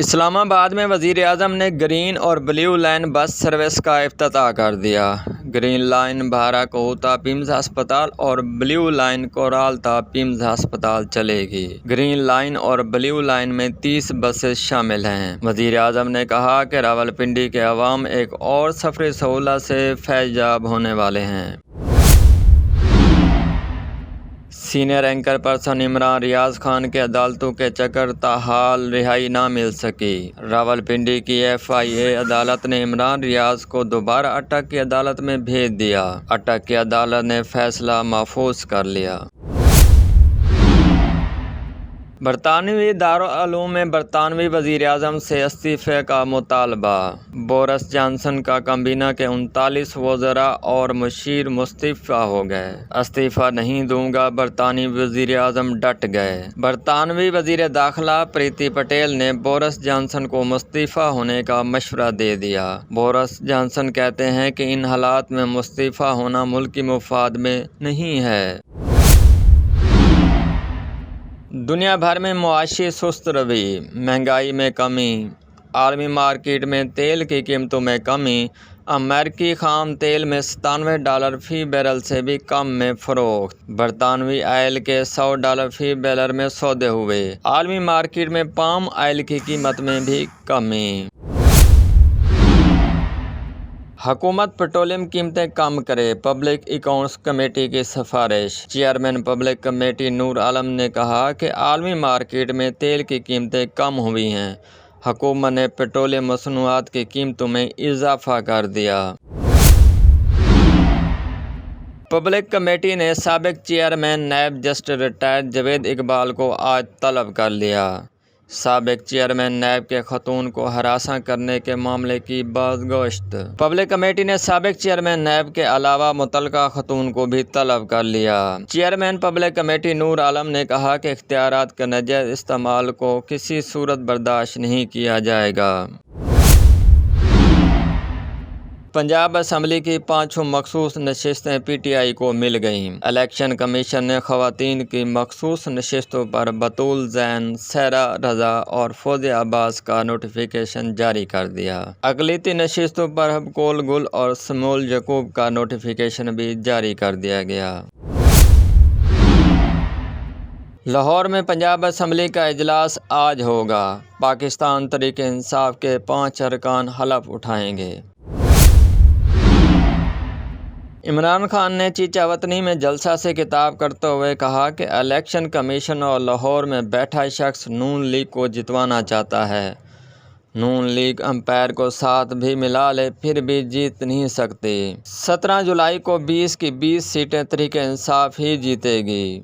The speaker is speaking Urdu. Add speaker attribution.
Speaker 1: اسلام آباد میں وزیر اعظم نے گرین اور بلیو لائن بس سروس کا افتتاح کر دیا۔ گرین لائن بھارا کوہتا پیمز ہسپتال اور بلیو لائن کورالتا پیمز ہسپتال چلے گی۔ گرین لائن اور بلیو لائن میں 30 بسیں شامل ہیں۔ وزیر اعظم نے کہا کہ راولپنڈی کے عوام ایک اور سفری سہولت سے فیض یاب ہونے والے ہیں۔ سینئر اینکر پرسن عمران ریاض خان کے عدالتوں کے چکر تاحال رہائی نہ مل سکی۔ راولپنڈی کی FIA عدالت نے عمران ریاض کو دوبارہ اٹک کی عدالت میں بھیج دیا۔ اٹک کی عدالت نے فیصلہ محفوظ کر لیا۔ برطانوی دارالعلوم میں برطانوی وزیر اعظم سے استعفے کا مطالبہ۔ بورس جانسن کا کابینہ کے 39 وزراء اور مشیر مستعفی ہو گئے۔ استعفی نہیں دوں گا، برطانوی وزیر اعظم ڈٹ گئے۔ برطانوی وزیر داخلہ پریتی پٹیل نے بورس جانسن کو مستعفی ہونے کا مشورہ دے دیا۔ بورس جانسن کہتے ہیں کہ ان حالات میں مستعفی ہونا ملکی مفاد میں نہیں ہے۔ دنیا بھر میں معاشی سست روی، مہنگائی میں کمی، عالمی مارکیٹ میں تیل کی قیمتوں میں کمی، امریکی خام تیل میں $97 فی بیرل سے بھی کم میں فروخت، برطانوی آئل کے $100 فی بیرل میں سودے ہوئے، عالمی مارکیٹ میں پام آئل کی قیمت میں بھی کمی۔ حکومت پیٹرولیم قیمتیں کم کرے، پبلک اکاؤنٹس کمیٹی کی سفارش۔ چیئرمین پبلک کمیٹی نور عالم نے کہا کہ عالمی مارکیٹ میں تیل کی قیمتیں کم ہوئی ہیں، حکومت نے پیٹرولیم مصنوعات کی قیمتوں میں اضافہ کر دیا۔ پبلک کمیٹی نے سابق chairman NAB justice retired Javed Iqbal کو آج طلب کر لیا۔ سابق چیئرمین نیب کے خاتون کو ہراساں کرنے کے معاملے کی بازگشت۔ پبلک کمیٹی نے سابق چیئرمین نیب کے علاوہ متعلقہ خاتون کو بھی طلب کر لیا۔ چیئرمین پبلک کمیٹی نور عالم نے کہا کہ اختیارات کے ناجائز استعمال کو کسی صورت برداشت نہیں کیا جائے گا۔ پنجاب اسمبلی کی 5 مخصوص نشستیں PTI کو مل گئیں۔ الیکشن کمیشن نے خواتین کی مخصوص نشستوں پر بطول زین، سہرا رضا اور فوزیہ عباس کا نوٹیفیکیشن جاری کر دیا۔ اقلیتی نشستوں پر حبکول گل اور سمیول یعقوب کا نوٹیفیکیشن بھی جاری کر دیا گیا۔ لاہور میں پنجاب اسمبلی کا اجلاس آج ہوگا۔ پاکستان تحریک انصاف کے 5 ارکان حلف اٹھائیں گے۔ عمران خان نے چیچا وطنی میں جلسہ سے خطاب کرتے ہوئے کہا کہ الیکشن کمیشن اور لاہور میں بیٹھا شخص نون لیگ کو جتوانا چاہتا ہے۔ نون لیگ امپائر کو ساتھ بھی ملا لے پھر بھی جیت نہیں سکتی۔ 17 جولائی کو 20 کی 20 سیٹیں تحریک انصاف ہی جیتے گی۔